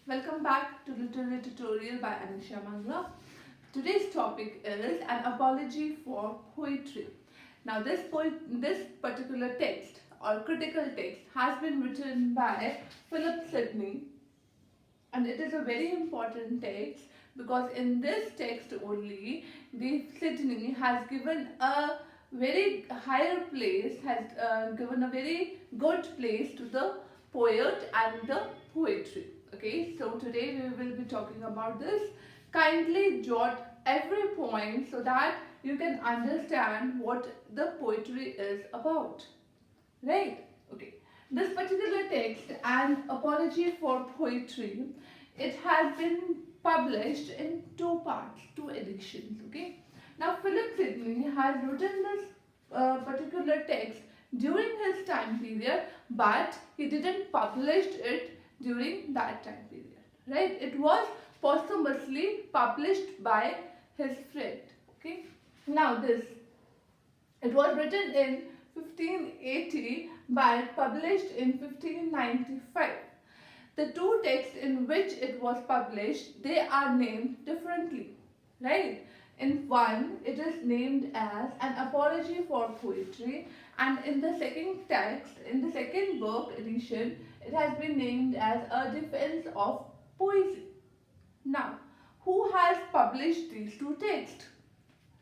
Welcome back to Literary Tutorial by Anisha Mangla. Today's topic is an apology for poetry. Now, this particular text or critical text has been written by Philip Sidney, and it is a very important text because in this text only, the Sidney has given a very higher place, has given a very good place to the poet and the poetry. Okay, so today we will be talking about this. Kindly jot every point so that you can understand what the poetry is about. Right? Okay. This particular text, An Apology for Poetry, it has been published in two parts, two editions. Okay. Now, Philip Sidney has written this particular text during his time period, but he didn't publish it during that time period. Right? It was posthumously published by his friend. Okay. Now, this it was written in 1580 but published in 1595. The two texts in which it was published, they are named differently, right? In one, it is named as An Apology for Poetry, and in the second text, in the second book edition, it has been named as A Defense of Poesy. Now, who has published these two texts?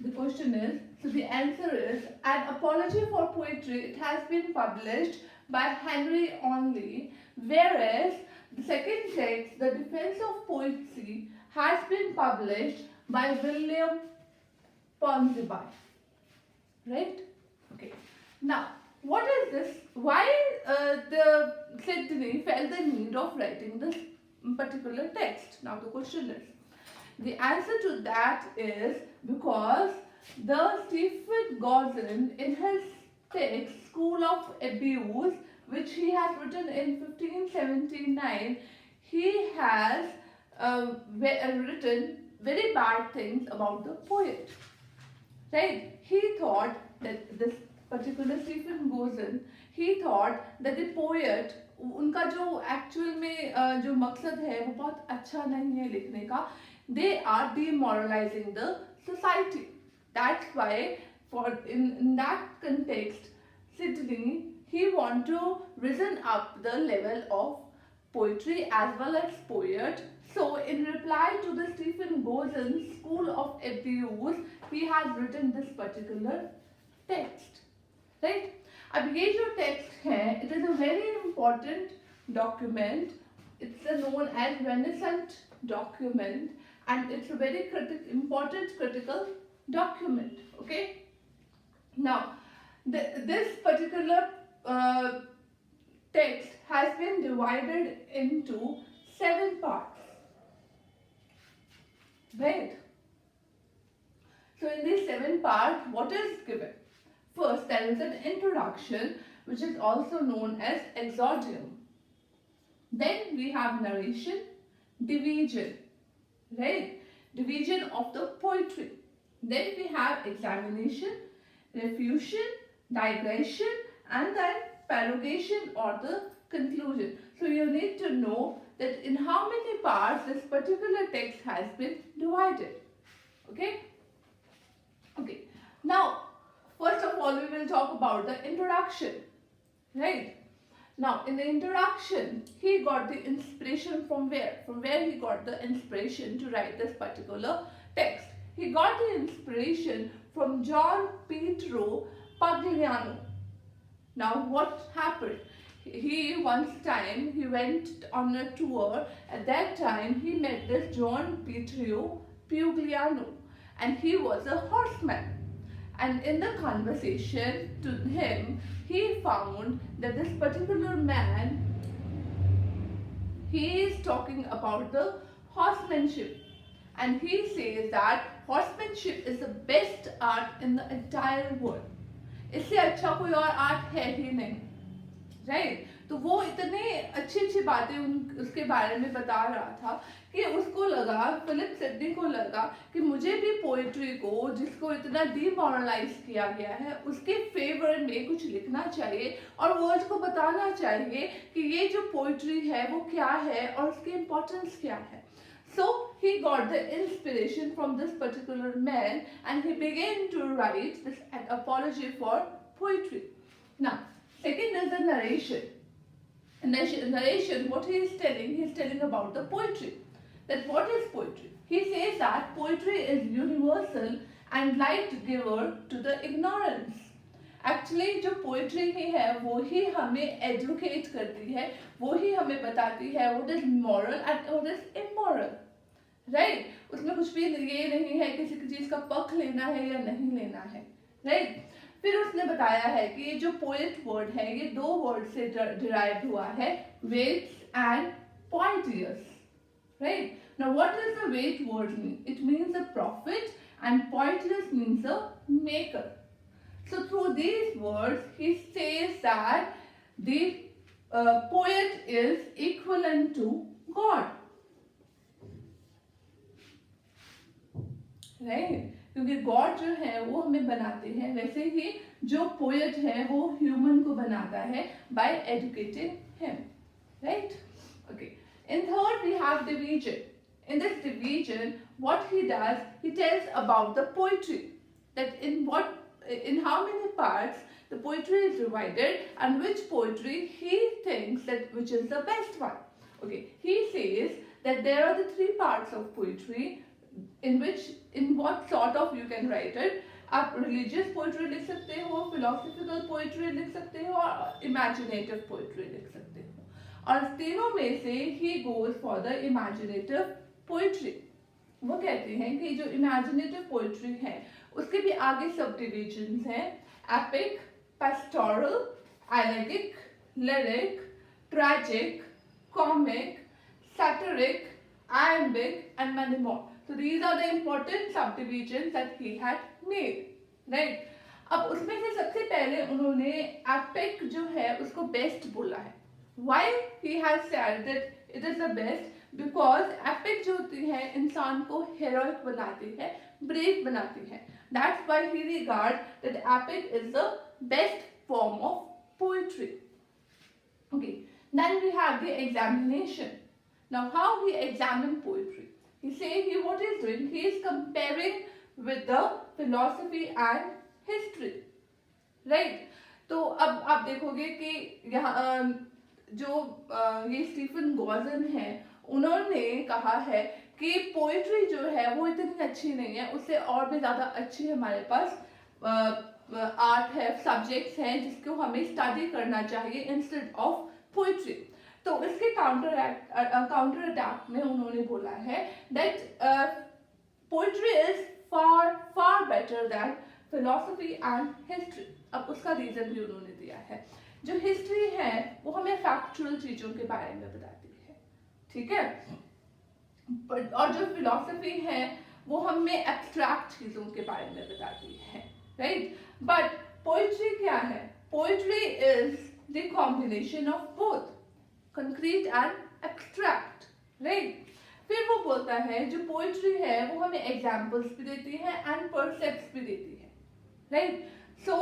The question is, so the answer is An Apology for Poetry. It has been published by Henry only, whereas the second text, The Defense of Poesy, has been published by William Ponsonby. Right? Okay. Now, what is this? Why the Sidney felt the need of writing this particular text? Now, the question is, the answer to that is because the Stephen Gordon in his text School of Abuse, which he has written in 1579, he has written very bad things about the poet. Right? He thought that this particular Stephen Gordon, he thought that the poet, उनका जो actual में जो मकसद है वो बहुत अच्छा नहीं है लिखने का. They are demoralizing the society. That's why, in that context, Sidney, he want to risen up the level of poetry as well as poet. So, in reply to the Stephen Gordon School of Abuse, he has written this particular text. Right? अब ये जो text है, it is a very important document. It's known as Renaissance document, and it's a very important critical document. Okay. Now, this particular text has been divided into 7 parts. Right. So, in these 7 parts, what is given? First, there is an introduction, which is also known as exordium. Then we have narration, division, right? Division of the poetry. Then we have examination, refutation, digression, and then parrogation or the conclusion. So you need to know that in how many parts this particular text has been divided. Okay? Okay. Now, first of all, we will talk about the introduction, right? Now, in the introduction, he got the inspiration from where? From where he got the inspiration to write this particular text? He got the inspiration from John Pietro Pagliano. Now, what happened? He went on a tour. At that time, he met this John Pietro Pagliano, and he was a horseman. And in the conversation to him, he found that this particular man, he is talking about the horsemanship. And he says that horsemanship is the best art in the entire world. इससे अच्छा कोई और art है ही नहीं. Right? तो वो इतने अच्छी अच्छी बातें उसके बारे में बता रहा था कि उसको लगा, फिलिप सिडनी को लगा कि मुझे भी पोइट्री को, जिसको इतना डिमोरलाइज किया गया है, उसके फेवर में कुछ लिखना चाहिए और वर्ल्ड को बताना चाहिए कि ये जो पोइट्री है वो क्या है और उसकी इम्पोर्टेंस क्या है. So he got the inspiration from this particular man and he began to write this an apology for poetry. Now, second is the narration. Narration, what he is telling about the poetry. That what is poetry? He says that poetry is universal and light giver to the ignorance. Actually जो poetry ही है वो ही हमें educate करती है, वो ही हमें बताती है what is moral and what is immoral. Right, उसमें कुछ भी ये नहीं है किसी की चीज का पक्ष लेना है या नहीं लेना है. राइट, फिर उसने बताया है कि ये जो पोएट वर्ड है ये दो वर्ड से डिराइव हुआ है, vates and poietes. Right, now what is the vate word mean? It means a prophet and poietes means a maker. So through these words, he says that the poet is equivalent to God. Right? क्योंकि God जो है वो हमें बनाते हैं, वैसे ही जो poet है वो human को बनाता है by educating him. Right? Okay. In third, we have division. In this division, what he does, he tells about the poetry. That in how many parts the poetry is divided and which poetry he thinks that which is the best one. Okay, he says that there are the three parts of poetry in what sort of you can write it. आप religious poetry लिख सकते हो, philosophical poetry लिख सकते हो और imaginative poetry लिख सकते हो. और तीनों में से he goes for the imaginative poetry. वो कहते हैं कि जो imaginative poetry है उसके भी आगे सब डिविजन्स हैं, epic, pastoral, elegiac, lyric, tragic, comic, satiric, iambic and many more. So these are the important subdivisions that he had made. Right? अब उसमें से सबसे पहले उन्होंने एपिक जो है उसको बेस्ट बोला है. Why he has said that it is the best? Because epic जो होती है इंसान को heroic बनाती है, brave बनाती है. That's why he regards that epic is the best form of poetry. Okay, then we have the examination. Now, how he examine poetry? He says what he is doing. He is comparing with the philosophy and history. Right? तो अब आप देखोगे कि यहाँ जो ये Stephen Gordon है उन्होंने कहा है कि पोइट्री जो है वो इतनी अच्छी नहीं है, उससे और भी ज़्यादा अच्छी हमारे पास आर्ट है, सब्जेक्ट्स हैं जिसको हमें स्टडी करना चाहिए इंस्टेड ऑफ पोइट्री. तो इसके काउंटर अटैक में उन्होंने बोला है that poetry is far far better than philosophy and history. अब उसका रीजन भी उन्होंने दिया है. जो हिस्ट्री है वो हमें फैक्चुअल चीज़ों के बारे में बताती है, ठीक है, और जो फिलॉसफी है वो हमें एब्स्ट्रैक्ट चीजों के बारे में बताती है. राइट, बट पोइट्री क्या है? Poetry is the combination of both concrete and abstract. Right, फिर वो बोलता है जो पोइट्री है वो हमें एग्जाम्पल्स भी देती है एंड परसेप्ट्स भी देती है. Right, so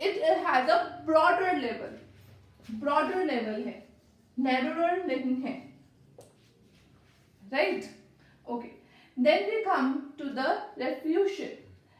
it has a broader level है, नैरोर नहीं है. Right? Okay. Then we come to the refutation.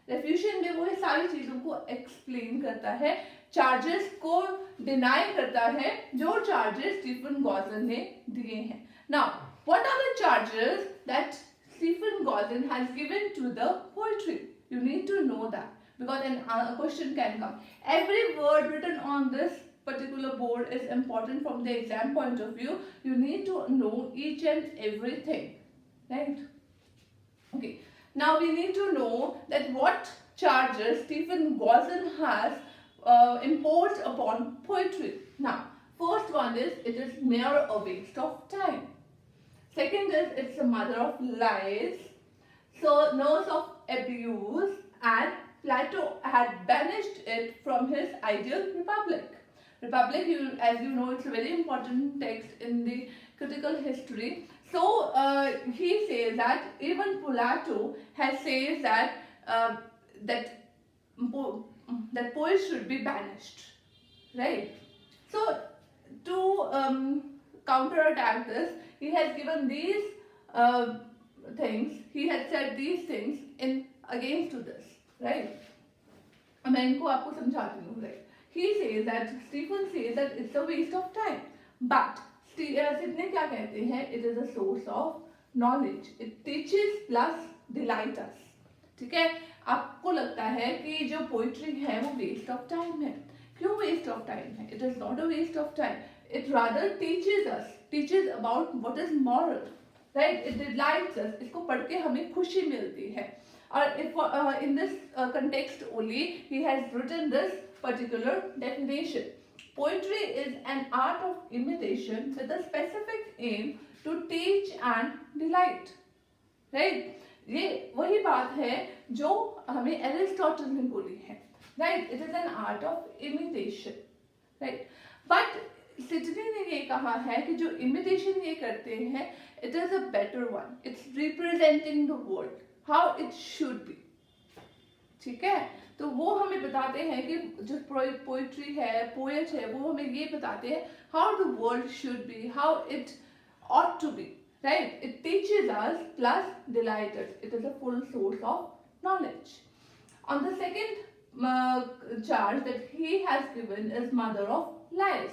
Refutation में वो सारी चीजों को explain करता है, charges को deny करता है जो charges स्टीफन गॉर्डन ने दिए हैं. Now, what are the charges that Stephen Gordon has given to the poetry? You need to know that because a question can come. Every word written on this particular board is important from the exam point of view. You need to know each and everything, right? Okay, now we need to know that what charges Stephen Gordon has imposed upon poetry. Now, first one is it is mere a waste of time. Second is it's a mother of lies, so nurse of abuse, and Plato had banished it from his ideal republic. Republic, as you know, it's a very important text in the critical history. So he says that even Plato has says that that that poets should be banished, right? So to counterattack this, he has given these things. He has said these things in against to this, right? मैं इनको आपको समझाती हूँ, right? He says that Stephen says that it's a waste of time, but Sydney क्या कहते हैं? It is a source of knowledge. It teaches plus delight us. ठीक है? आपको लगता है कि जो पोइट्री है वो वेस्ट ऑफ टाइम है. क्यों वेस्ट ऑफ टाइम है? It is not a waste of time. It rather teaches about what is moral, right? It delights us. इसको पढ़ के हमें खुशी मिलती है. और in this context only he has written this particular definition. Poetry is an art of imitation with a specific aim to teach and delight. Right? ये वही बात है जो हमें एरिस्टोटल ने बोली है. Right? It is an art of imitation. Right? But Sydney ने ये कहा है कि जो imitation ये करते हैं, it is a better one. It's representing the world how it should be. ठीक है? तो वो हमें बताते हैं कि जो पोइट्री है, पोएट है, वो हमें ये बताते हैं how the world should be, how it ought to be, right? It teaches us plus delights us. It is a full source of knowledge. On the second charge that he has given is mother of lies.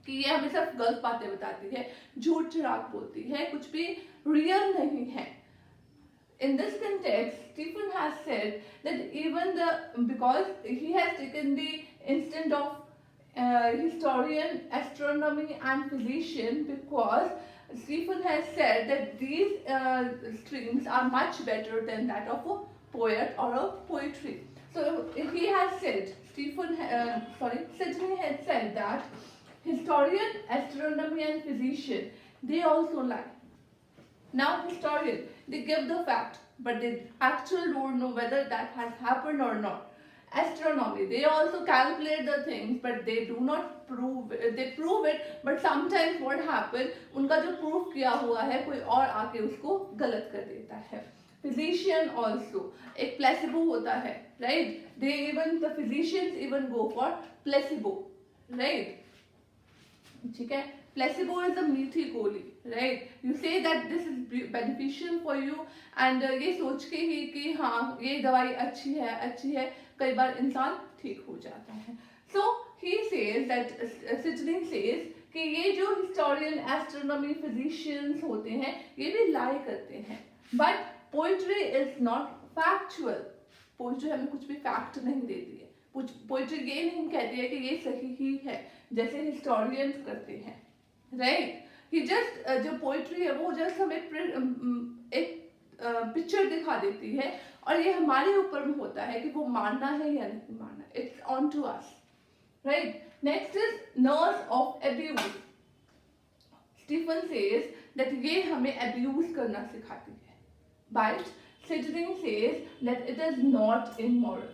कि ये हमें सिर्फ गलत बातें बताती है, झूठ चिराग बोलती है, कुछ भी रियल नहीं है. In this context, Stephen has said that because he has taken the instant of historian, astronomy and physician, because Stephen has said that these streams are much better than that of a poet or a poetry. So he has said, Sidney had said that historian, astronomy and physician, they also lie. Now historian, they give the fact, but they actually don't know whether that has happened or not. Astronomy, they also calculate the things, but they do not prove it. They prove it, but sometimes what happens, उनका जो proof किया हुआ है कोई और आके उसको गलत कर देता है. Physician also, एक placebo होता है, right? The physicians even go for placebo, right? ठीक है? Placebo is a मीठी गोली, right? You say that this is beneficial for you and ये सोच के ही कि हाँ ये दवाई अच्छी है, कई बार इंसान ठीक हो जाता है. So he says that Sidney says कि ये जो historian, astronomy, physicians होते हैं ये भी lie करते हैं. But poetry is not factual. Poetry हमें कुछ भी fact नहीं देती है. Poetry ये नहीं कहती है कि ये सही ही है जैसे historians करते हैं. Right? He just जो पोइट्री है वो जस्ट हमें एक पिक्चर दिखा देती है और ये हमारे ऊपर में होता है कि वो मानना है या नहीं मानना. It's on to us. Right? Next is nurse of abuse. Stephen says that ये हमें abuse करना सिखाती है. But Sidney says that it is not immoral.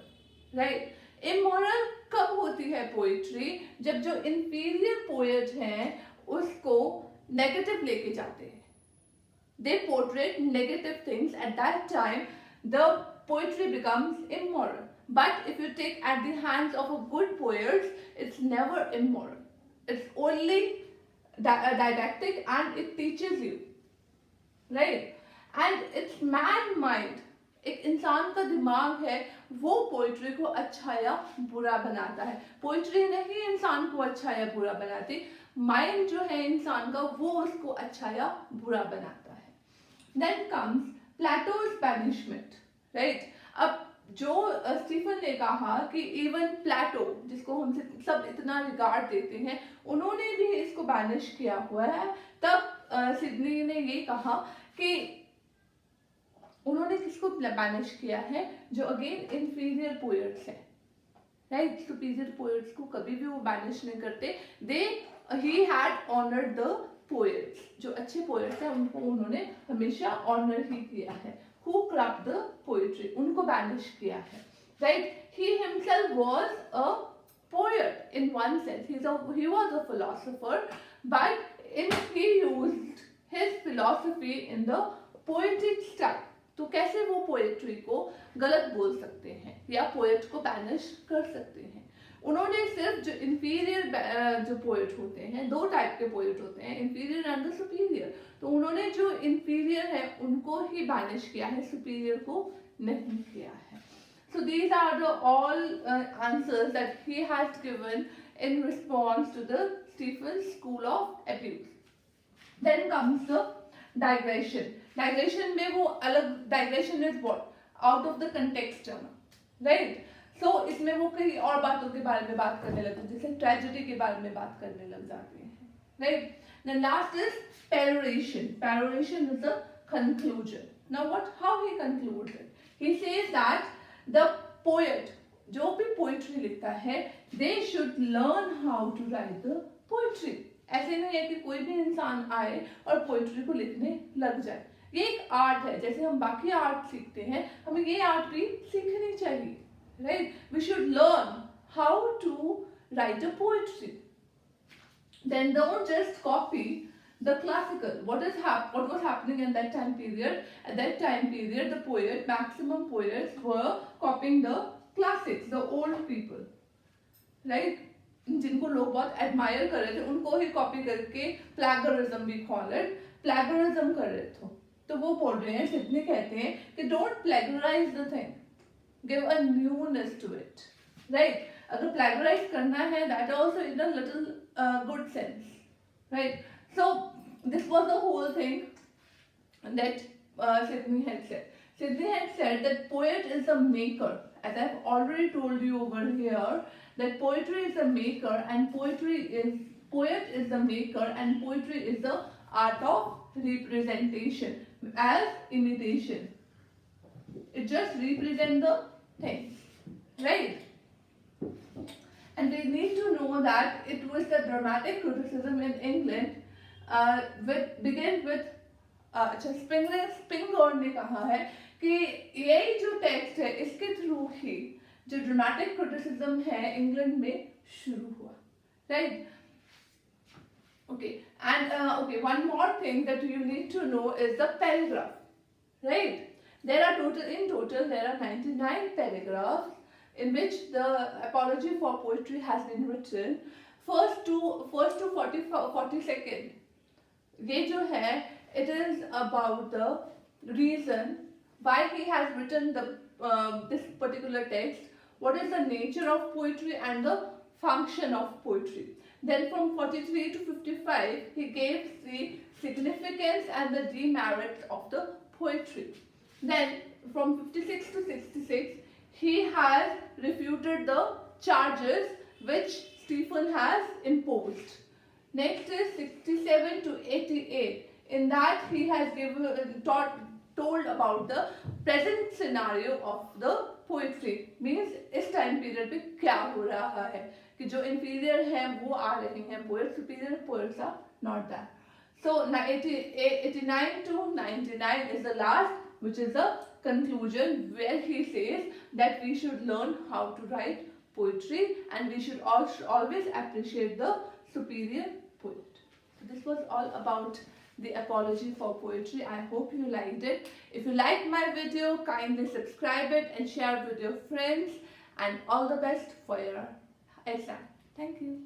Right? Immoral कब होती है पोइट्री? जब जो inferior poet हैं उसको नेगेटिव लेके जाते हैं. They portray negative things. At that time, the poetry becomes immoral. But if you take at the hands of a good poet, it's never immoral. It's only didactic and it teaches you, right? And it's man mind. एक इंसान का दिमाग है वो poetry को अच्छा या बुरा बनाता है. पोइट्री नहीं इंसान को अच्छा या बुरा बनाती, माइंड जो है इंसान का वो उसको अच्छा या बुरा बनाता है. Then comes Plato's banishment, right? अब जो स्टीफन ने कहा कि इवन प्लेटो जिसको हम सब इतना रिगार्ड देते हैं उन्होंने भी इसको बैनिश किया हुआ है. तब सिडनी ने ये कहा कि उन्होंने किसको बैनिश किया है? जो अगेन इंफीरियर पोएट्स हैं, राइट? सुपीरियर पोएट्स को कभी भी वो बैनिश नहीं करते. He had honored the poets. जो अच्छे पोएट्स हैं उनको उन्होंने हमेशा ऑनर ही किया है. Who corrupt the poetry, उनको बैनिश किया है, right? He himself was a poet in one sense. He was a philosopher, but he used his philosophy in the poetic style. तो कैसे वो पोएट्री को गलत बोल सकते हैं या पोएट को बैनिश कर सकते हैं? उन्होंने सिर्फ जो इंफीरियर जो पोएट होते हैं, दो टाइप के पोएट होते हैं, इंफीरियर एंड द सुपीरियर. तो उन्होंने जो इंफीरियर है उनको ही बैनिश किया है, सुपीरियर को नहीं किया है. So these are the all answers that he has given in response to the Stephen School of Abuse. Then comes the digression. Digression में वो अलग, digression is what? Out of the context जाना, right? So इसमें वो कई और बातों के बारे में बात करने लगते हैं, जैसे tragedy के बारे में बात करने लग जाते हैं, right? Then last is peroration. Peroration is the conclusion. Now how he concludes it? He says that the poet, जो भी poetry लिखता है, they should learn how to write the poetry. ऐसे नहीं है कि कोई भी इंसान आए और पोइट्री को लिखने लग जाए. ये एक आर्ट है, जैसे हम बाकी आर्ट सीखते हैं, हमें ये आर्ट भी सीखनी चाहिए, right? We should learn how to write a poetry. Then don't just copy the classical. What was happening in that time period? At that time period, the maximum poets were copying the classics, the old people, right? जिनको लोग बहुत admire कर रहे थे, उनको ही copy करके plagiarism भी call it, plagiarism कर रहे थे. तो वो बोल रहे हैं, सिडनी कहते हैं कि don't plagiarize the thing, give a newness to it, right? अगर plagiarize करना है, that also in a little good sense, right? So this was the whole thing that Sidney had said. Sidney had said that poet is a maker. As I've already told you over here, that poetry is a maker and poet is the maker and poetry is the art of representation as imitation. It just represents the things, right? And we need to know that it was the dramatic criticism in England began with स्पिंगर ने कहा है कि यही जो text है इसके through ही जो dramatic criticism है इंग्लैंड में शुरू हुआ, right? Okay, and okay, one more thing that you need to know is the paragraph, right? There are total there are 99 paragraphs in which the apology for poetry has been written. First to 42nd ये जो है, it is about the reason why he has written this particular text, what is the nature of poetry and the function of poetry. Then from 43 to 55 he gave the significance and the demerits of the poetry. Then from 56 to 66 he has refuted the charges which Stephen has imposed. Next is 67 to 88. In that he has told about the present scenario of the poetry. Means इस time period पे क्या हो रहा है कि जो inferior हैं वो आ रहे हैं, poets superior, poets are not that. So 89 to 99 is the last, which is the conclusion where he says that we should learn how to write poetry and we should always appreciate the superior poet. So this was all about the apology for poetry. I hope you liked it. If you liked my video, kindly subscribe it and share with your friends, and all the best for your exam. Thank you.